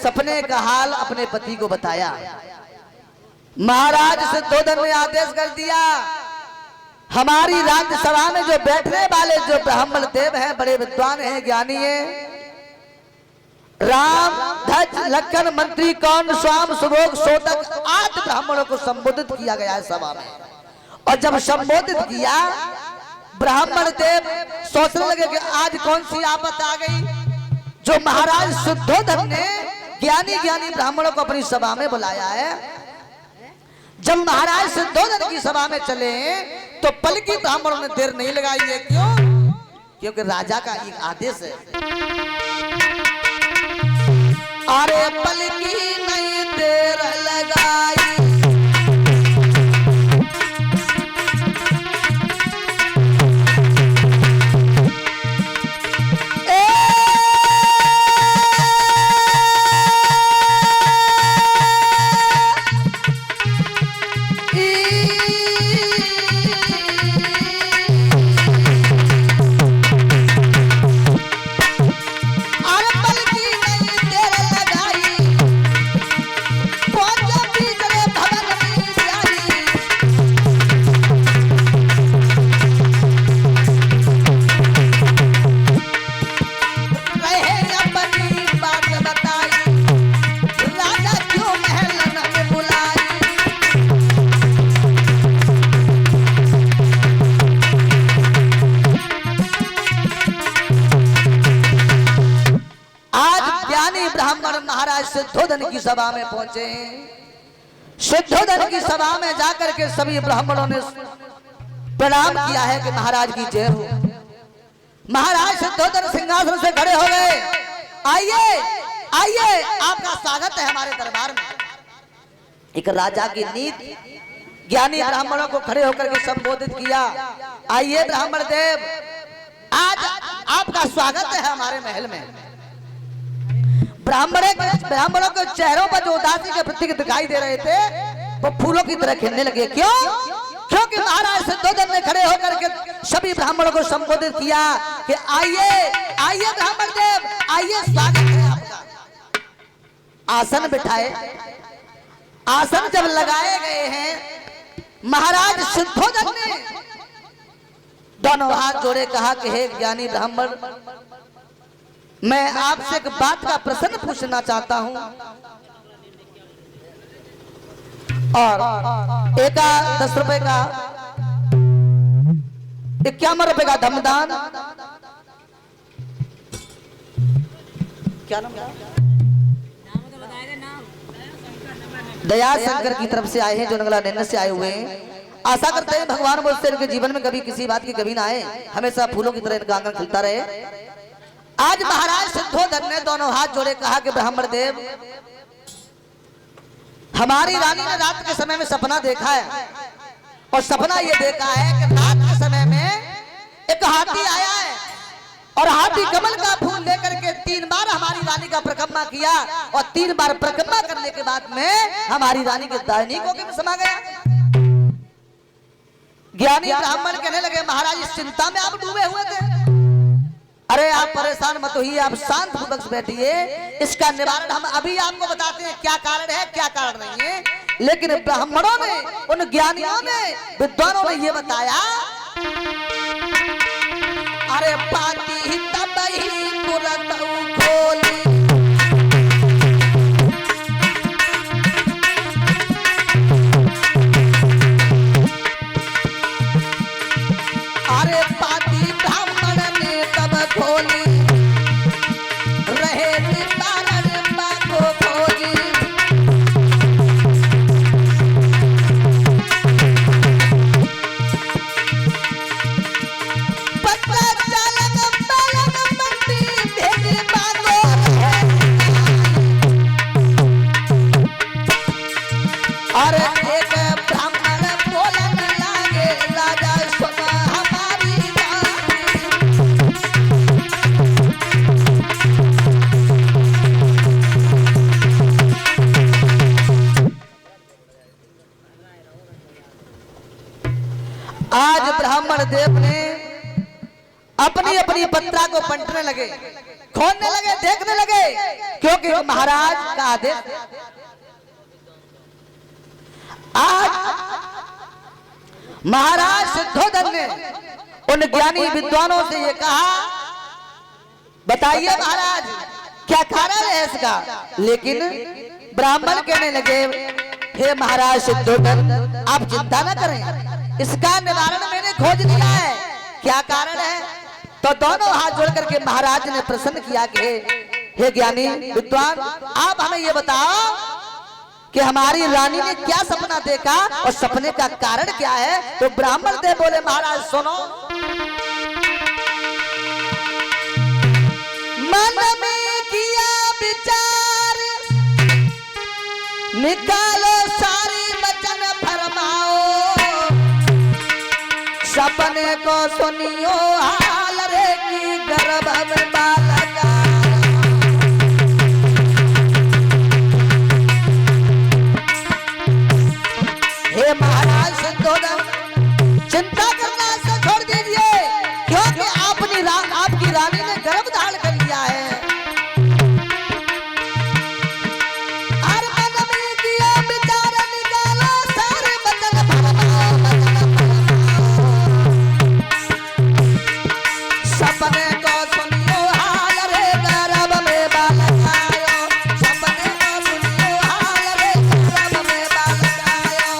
सपने का हाल अपने पति को बताया। महाराज शुद्धोधन ने आदेश कर दिया, हमारी राज्यसभा में जो बैठने वाले जो ब्राह्मण देव हैं, बड़े विद्वान हैं, ज्ञानी हैं, राम, ध्वज, लखन, मंत्री, कौन, स्वाम, सुभोग, शोतक आदि ब्राह्मणों को संबोधित किया गया है सभा में। और जब संबोधित किया, ब्राह्मण देव सोचने लगे कि आज कौन सी आफत आ गई, जो महाराज शुद्धोधन ने ज्ञानी ज्ञानी ब्राह्मणों को अपनी सभा में बुलाया है। जब महाराज शुद्धोधन की सभा में चले तो पलकी ब्राह्मणों ने देर नहीं लगाई है। क्यों? क्योंकि राजा का एक आदेश है, अरे पलकी नहीं देर लगाई, शुद्धोधन की सभा में पहुंचे। शुद्धोधन की सभा में जाकर के सभी ब्राह्मणों ने प्रणाम किया है कि महाराज की जय हो। महाराज शुद्धोधन सिंहासन से खड़े हो गए। आइए आइए, आपका स्वागत है हमारे दरबार में। एक राजा की नीति, ज्ञानी ब्राह्मणों को खड़े होकर के संबोधित किया, आइए ब्राह्मण देव, आज आपका स्वागत है हमारे महल में। ब्राह्मणों के चेहरों पर जो उदासी के प्रतीक दिखाई दे रहे थे वो फूलों की तरह खिलने लगे। क्यों? क्योंकि महाराज शुद्धोधन ने खड़े होकर के सभी ब्राह्मणों को संबोधित किया कि आइए आइए ब्राह्मण देव, आइए, स्वागत है आपका। आसन बिठाए। आसन जब लगाए गए हैं, महाराज शुद्धोधन ने दोनों हाथ जोड़े कहा कि हे ज्ञानी ब्राह्मण, मैं आपसे एक बात का प्रश्न पूछना चाहता हूं, और एक 10 रुपए का, 51 रुपए का धमदान, क्या नाम? दया शंकर की तरफ से आए हैं, जो नंगला नैना से आए हुए हैं। आशा करते हैं भगवान मुझसे इनके जीवन में कभी किसी बात की कमी ना आए, हमेशा फूलों की तरह इनका आंगन खिलता रहे। आज महाराज शुद्धोधन ने दोनों हाथ जोड़े कहा कि ब्राह्मण देव, हमारी रानी ने रात के समय में सपना देखा है, और सपना ये देखा है कि रात के समय में एक हाथी आया है, और हाथी कमल का फूल लेकर के 3 बार हमारी रानी का परिक्रमा किया, और 3 बार परिक्रमा करने के बाद में हमारी रानी के दाहिनी कोखे में समा गया। ज्ञानी ब्राह्मण कहने लगे, महाराज इस चिंता में आप डूबे हुए थे, अरे आप परेशान मत होइए, आप शांत पूर्वक बैठिए, इसका निवारण हम अभी आपको बताते हैं क्या कारण है क्या कारण नहीं है। लेकिन ब्राह्मणों ने, उन ज्ञानियों ने, विद्वानों ने ये बताया, अरे पाती तब ही तुरंत खोली, अरे पाती ब्राह्मण ने तब खोली, रहे नितारण बाको खोजी, पत्ता चालन बालन मंडी भेजे बाको, अरे एक ब्राह्मण बोलन लागे, राजा सुन हमारी आज ब्राह्मण देव ने अपनी अपनी पत्रा को बंटने लगे। खोलने लगे, देखने लगे, क्योंकि महाराज का आदेश। आज महाराज शुद्धोधन ने उन ज्ञानी विद्वानों से ये कहा, बताइए महाराज क्या कारण है इसका। लेकिन ब्राह्मण कहने लगे, हे महाराज शुद्धोधन आप चिंता न करें, इसका निवारण मैंने खोज लिया है। क्या कारण है? तो दोनों हाथ जोड़ करके महाराज ने प्रसन्न किया कि हे ज्ञानी विद्वान आप हमें ये बताओ कि हमारी रानी ने क्या सपना देखा और सपने का कारण क्या है। तो ब्राह्मण देव बोले, महाराज सुनो, मन में किया विचार, निकालो सारी वचन फरमाओ, सपने को सुनियो हाल रे की गर्भ में बालक। हे महाराज शुद्धोधन चिंता करना से छोड़ दीजिए, क्योंकि आपकी रानी ने गर्भ धारण कर लिया है। हर मन में किया विचार, निकालो सारे वचन फरमाओ, सपने को सुनियो हाल रे गर्भ में बालक आयो, सपने को सुनियो हाल रे गर्भ में बालक आयो।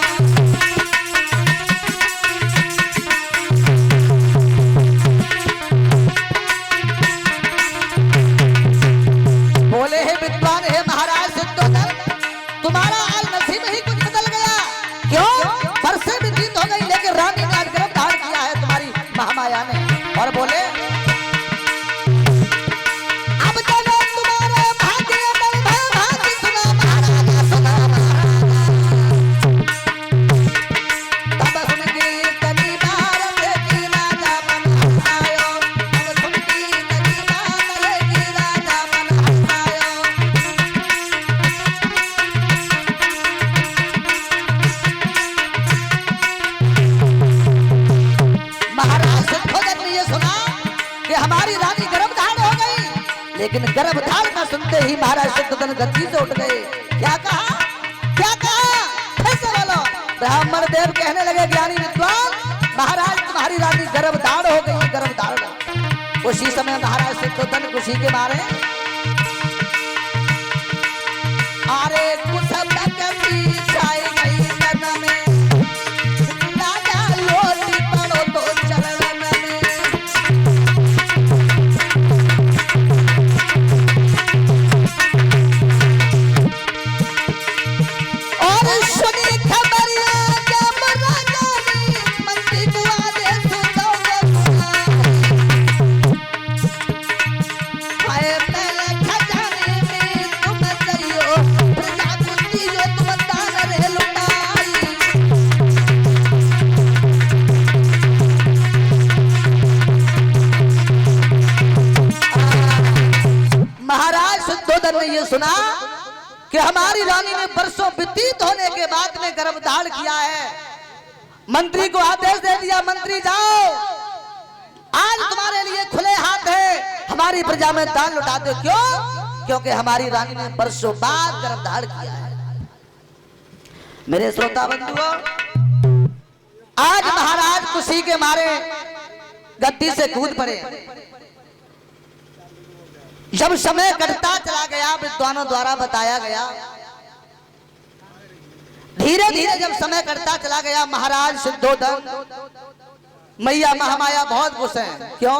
बोले, हे विद्वान, हे महाराज शुद्धोधन तुम्हारा आज नसीब ही कुछ बदल गया। क्यों? वर्षे व्यतीत हो गई, लेकिन रानी ने आज गर्भ धारण किया है तुम्हारी महामाया ने। और बोले, अब चलो तुम्हारे भाग्य में भाग्य सुना महाराजा, सुना महाराजा। तब सुन की तनी भारत की राजा मन हंसायो, तब सुन की तनी भारत की राजा मन हंसायो। महाराज शुद्धोधन ने ये सुना कि हमारी रानी गर्भ धारण हो गई, लेकिन गर्भ धारण का सुनते ही महाराज शुद्धोधन गद्दी से उठ गए। क्या कहा? क्या कहा? फिर से बोलो। ब्राह्मण देव कहने लगे, ज्ञानी विद्वान महाराज तुम्हारी रानी गर्भ धारण हो गई, गर्भ धारण। उसी समय महाराज शुद्धोधन खुशी के मारे, अरे कुछ बकरी छाई गई तन में, राजा लोटी पड़ो तो चरण में। और सुनी खबरिया जब राजा ने मंत्री को आदेश दो, आए पहले खजाने में तुम जाइयो, प्रजा बुद्धि जो तुम दान रे लुटाई। महाराज शुद्धोधन ने ये सुना कि हमारी रानी ने वर्षों व्यतीत होने के बाद में गर्भ धारण किया है। मंत्री को आदेश दे दिया, मंत्री जाओ, आज तुम्हारे लिए खुले हाथ है, हमारी प्रजा में दान लुटा दो। क्यों? क्योंकि हमारी रानी ने वर्षों बाद गर्भ धारण किया है। मेरे श्रोता बंधुओं, आज महाराज खुशी के मारे गद्दी से कूद पड़े। जब समय कटता चला गया, विद्वानों द्वारा बताया गया, धीरे धीरे जब समय कटता चला गया, महाराज शुद्धोधन मैया महामाया बहुत खुश हैं। क्यों?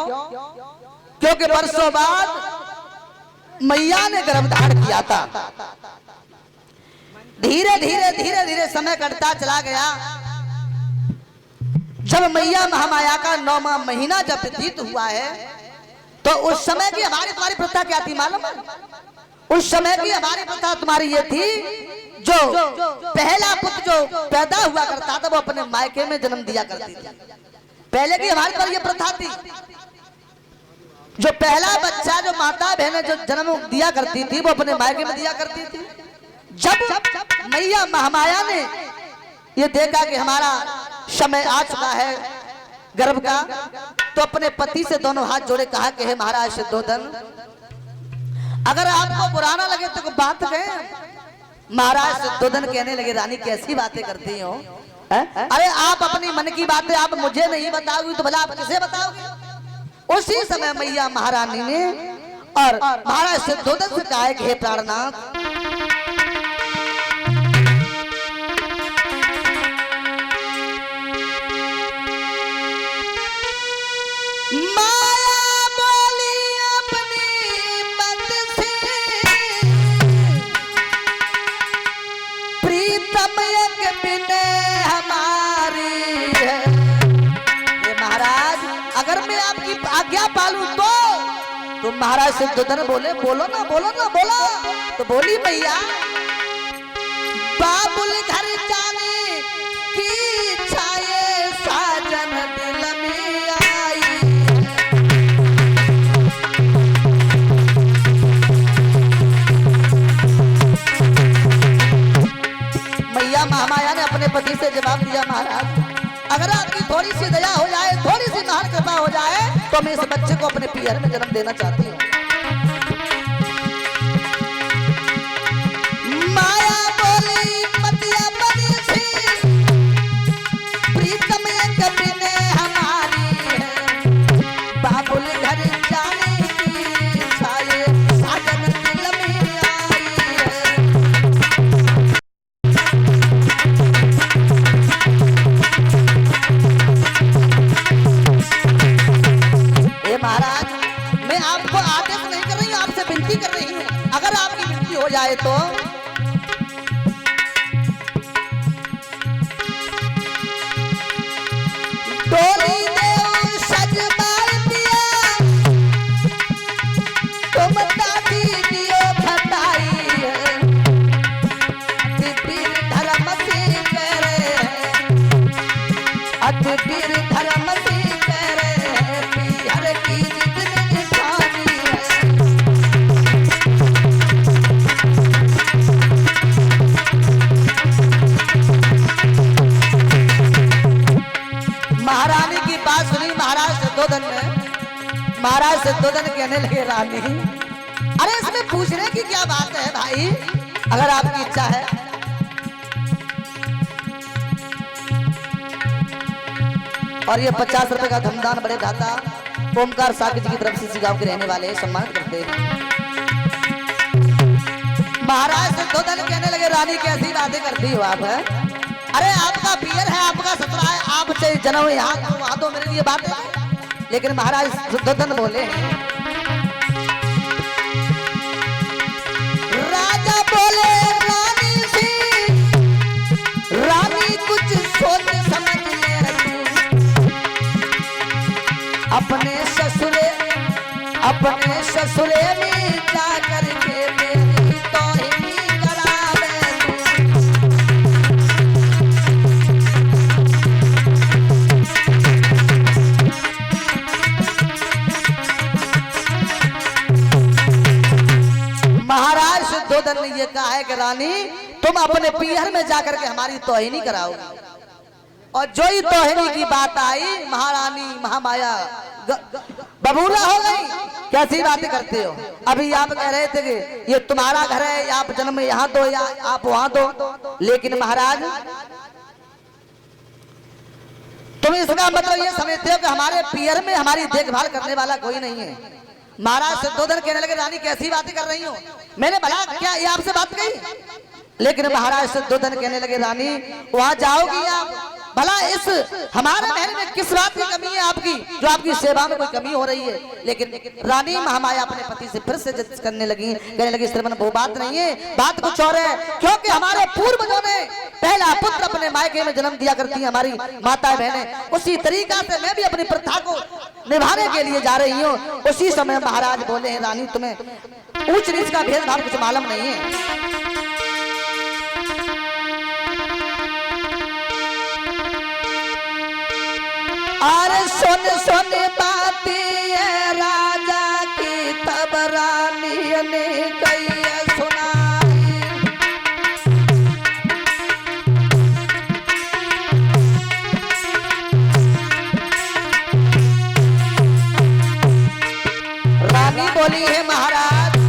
क्योंकि वर्षों बाद मैया ने गर्भ धारण किया था। धीरे धीरे समय कटता चला गया। जब मैया महामाया का 9वां महीना जब व्यतीत हुआ है, तो उस समय की हमारी तुम्हारी प्रथा क्या थी मालूम है? उस समय की हमारी प्रथा तुम्हारी ये थी, जो पहला पुत्र जो पैदा हुआ करता था वो अपने मायके में जन्म दिया करती थी। पहले की हमारी पर ये प्रथा थी, जो पहला बच्चा जो माता बहनें जो जन्म दिया करती थी वो अपने मायके में दिया करती थी। जब मैया महामाया ने ये देखा कि हमारा समय आ चुका है गर्भ का, तो अपने पति से दोनों हाथ जोड़े कहा कि हे महाराज शुद्धोधन, अगर आपको बुरा ना लगे तो बात कहें। महाराज शुद्धोधन कहने लगे रानी कैसी बातें करती हो? अरे आप अपनी मन की बातें आप मुझे नहीं बताओगी तो भला आप किसे बताओगे? उसी समय मैया महारानी ने और महाराज शुद्धोधन से कहा कि हे प्राणनाथ, आज्ञा पालू तो महाराज शुद्धोधन बोले बोलो ना बोलो ना बोलो। तो बोली मैया, बाबुल घर जाने की छाये साजन दिल में आई। मैया महामाया ने अपने पति से जवाब दिया, महाराज अगर आपकी थोड़ी सी दया हो जाए, थोड़ी सी महान कृपा हो जाए तो मैं इस बच्चे को अपने पियर में जन्म देना चाहती हूँ। माया बोली पतिया बनी सी, प्रीतम कभी ने हमारी है, बाबुल घर जाने की छाये साजन दिल में आई है। महाराज मैं आपको आदेश नहीं कर रही हूँ, आपसे विनती कर रही हूँ। अगर आपकी विनती हो जाए तो डोली देव सजबार दिया, तुम दादी दियो फटाई है, अतिवीर धर्म से करे, अतिवीर धर्म से महाराज शुद्धोधन कहने लगे रानी, अरे इसमें पूछने की क्या बात है भाई, अगर आपकी इच्छा है। और ये 50 रुपए का धमदान बड़े दाता ओमकार साकी जी की तरफ से गांव के रहने वाले सम्मानित करते हैं। महाराज शुद्धोधन कहने लगे रानी कैसी बातें करती हो आप? है अरे आपका पियर है, आपका ससुरा है, आप चाहे जन्म यहाँ वहां तो मेरे लिए बात है। लेकिन महाराज शुद्धोधन बोले, राजा बोले रानी सी, रानी कुछ सोच समझ ले तू, अपने ससुरे में जा करके मेरी तौहीन करावे महाराज शुद्धोधन ने ये कहा है कि रानी तुम अपने पियर में जाकर के हमारी तौहीनी कराओगी। और जो ही तौहीनी की बात आई महारानी महामाया बबूला हो गई। कैसी बातें करते हो? अभी आप कह रहे थे कि ये तुम्हारा घर है, आप जन्म यहाँ दो या आप वहां दो, लेकिन महाराज तुम इसका मतलब ये समझते हो कि हमारे पियर में हमारी देखभाल करने वाला कोई नहीं है। महाराज शुद्धोधन कहने लगे रानी कैसी बातें कर रही हो? मैंने भला क्या ये आपसे बात कही? लेकिन महाराज शुद्धोधन कहने लगे रानी वहां जाओगी आप, भला इस हमारे महल में किस बात की कमी है आपकी जो आपकी सेवा में कोई कमी हो रही है? लेकिन रानी महामाया अपने पति से फिर से जिद करने लगी, कहने लगी श्रीमान वो बात नहीं है, बात कुछ और है। क्योंकि हमारे पूर्वजों ने पहला पुत्र अपने मायके में जन्म दिया करती है हमारी माताएं बहनें, उसी तरीका से मैं भी अपनी प्रथा को निभाने के लिए जा रही हूँ। उसी समय महाराज बोले हैं रानी तुम्हें ऊंच नीच का भेदभाव कुछ मालूम नहीं है। अरे सुन सुन बातें राजा की तब रानी ने कही सुनाई। रानी बोली है महाराज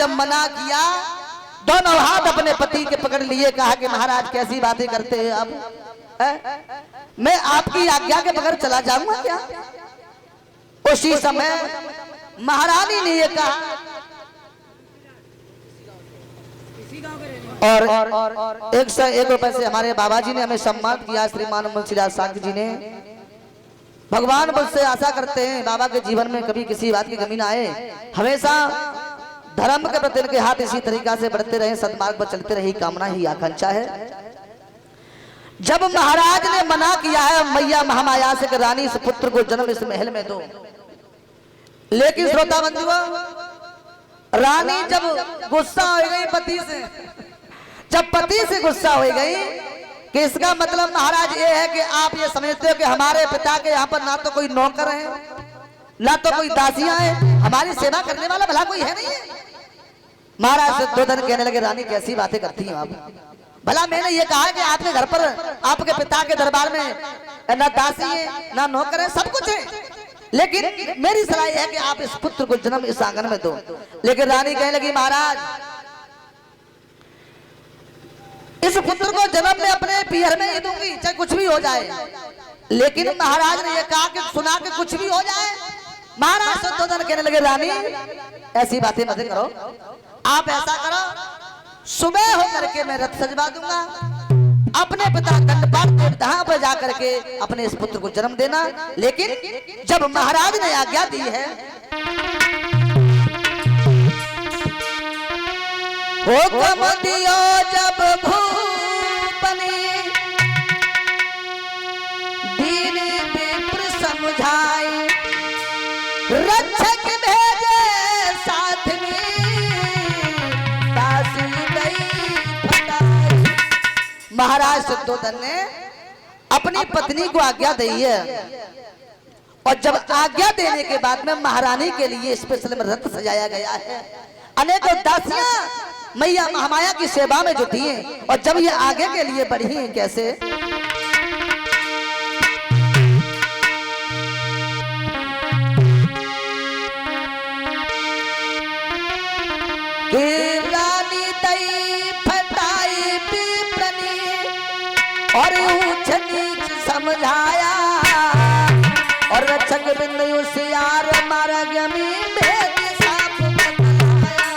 जब मना किया, दोनों हाथ अपने पति के पकड़ लिए, कहा कि महाराज कैसी बातें करते हैं आप, मैं आपकी आज्ञा के बगैर चला जाऊंगा क्या? उसी समय महारानी ने ये कहा, और 101 रुपए से हमारे बाबा जी ने हमें सम्मान किया, श्रीमान मुंशीदास साख जी ने। भगवान मुझसे आशा करते हैं बाबा के जीवन में कभी किसी बात की कमी ना आए, हमेशा धर्म के प्रति के हाथ इसी तरीका से बढ़ते रहे, सदमार्ग पर चलते रही कामना ही आकांक्षा है। जब महाराज ने मना किया है मैया महामाया से कि रानी इस पुत्र को जन्म इस महल में दो, लेकिन श्रोता बंधुओं, रानी जब गुस्सा हो गई पति से, जब पति से गुस्सा हो गई कि इसका मतलब महाराज ये है कि आप ये समझते हो कि हमारे पिता के यहाँ पर ना तो कोई नौकर है ना तो कोई दासियां हैं, हमारी सेवा करने वाला भला कोई है नहीं है। महाराज शुद्धोधन कहने लगे, रानी कैसी बातें करती हैं आप, भला मैंने ये कहा कि आपके घर पर आपके पिता के दरबार में ना दासी है ना नौकर है, सब कुछ है, लेकिन मेरी सलाह है कि आप इस पुत्र को जन्म इस आंगन में दो। लेकिन रानी कहने लगी, महाराज इस पुत्र को जन्म में अपने पियर में ही दूंगी, चाहे कुछ भी हो जाए। लेकिन महाराज ने यह कहा कि सुना के कुछ भी हो जाए। महाराज शुद्धोधन कहने लगे, रानी ऐसी बातें मत करो, आप ऐसा करो, सुबह होकर के मैं रथ सजवा दूंगा, अपने पिता दंडपाठ देवता पर जाकर के अपने इस पुत्र को जन्म देना। लेकिन जब महाराज ने आज्ञा दी है, हुक्म दियो जब भूपनी, दीन विप्र समझाए, रक्षक भेजे साथ में, दासी गई फटाई। महाराज शुद्धोधन ने अपनी पत्नी को आज्ञा दी है, और जब आज्ञा देने के बाद में महारानी के लिए स्पेशल में रथ सजाया गया है। अनेकों दासियां मैया महामाया की सेवा में जुटी हैं, और जब ये आगे के लिए बढ़ी हैं कैसे, रानी दई फटाई पिपरनी और ऊंच नीच समझाया, और रक्षक बिंदु उसियार मार्ग में भेद साफ बतलाया।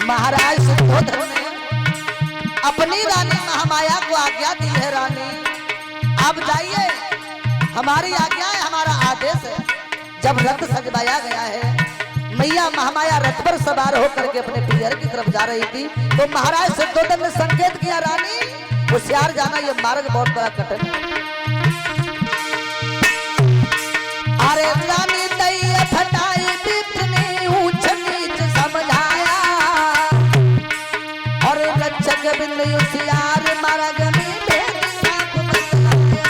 महाराज शुद्धोधन ने अपनी रानी महामाया को आज्ञा दी है, रानी आप जाइए, हमारी आज्ञा है, हमारा आदेश है। जब रथ सजवाया गया है, मैया महामाया रथ पर सवार होकर के अपने पियर की तरफ जा रही थी, तो महाराज शुद्धोधन ने संकेत किया, रानी होशियार जाना, ये मार्ग बहुत बड़ा कठिन है। अरे रानी दई फटाई पिपरनी ऊंच नीच समझाया, और रक्षक बिंदु होशियार मार्ग में भेद साफ बतलाया।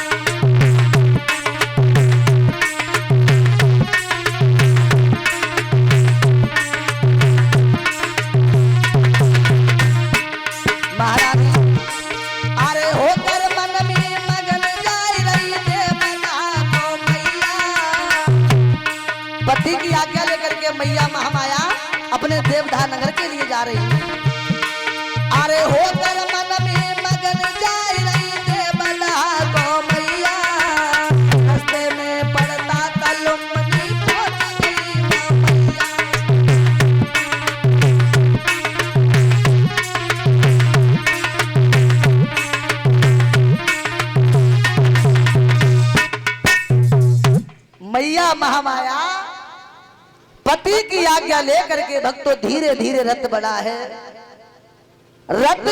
महारानी अरे होकर मन में मगन जाई रही देवता को मैया, पति की आज्ञा लेकर के मैया महामाया अपने देवधा नगर के लिए जा रही है। अरे होकर मन में मगन जाई रही देवता को मैया, रास्ते में पड़ता तलुमनी पहुंच गई मैया। मैया महामाया पति की आज्ञा लेकर के भक्तों धीरे धीरे रथ बढ़ा है। रथ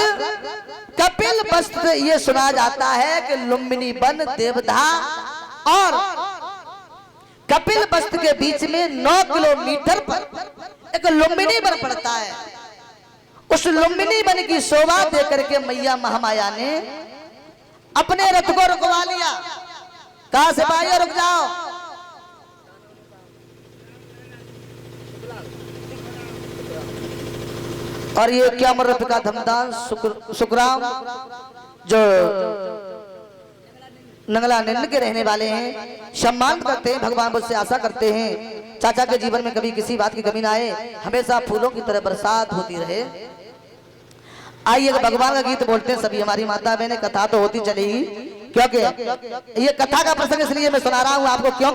कपिल वस्त्र, ये सुना जाता है कि लुम्बिनी वन देवधा और कपिल वस्त्र के बीच में 9 किलोमीटर पर एक लुम्बिनी वन पड़ता है। उस लुम्बिनी वन की शोभा देकर के मैया महामाया ने अपने रथ को रुकवा लिया। कहा सिपाहियों रुक जाओ, और ये क्या मर्द का धमदान सुखराम जो नंगला निन्न के रहने वाले हैं, सम्मान करते हैं, भगवान मुझसे आशा करते हैं चाचा के जीवन में कभी किसी बात की कमी ना आए, हमेशा फूलों की तरह बरसात होती रहे। आइए भगवान का गीत बोलते हैं सभी हमारी माता बहनें, कथा तो होती चलेगी, क्योंकि ये कथा का प्रसंग इसलिए मैं सुना रहा हूं आपको, क्यों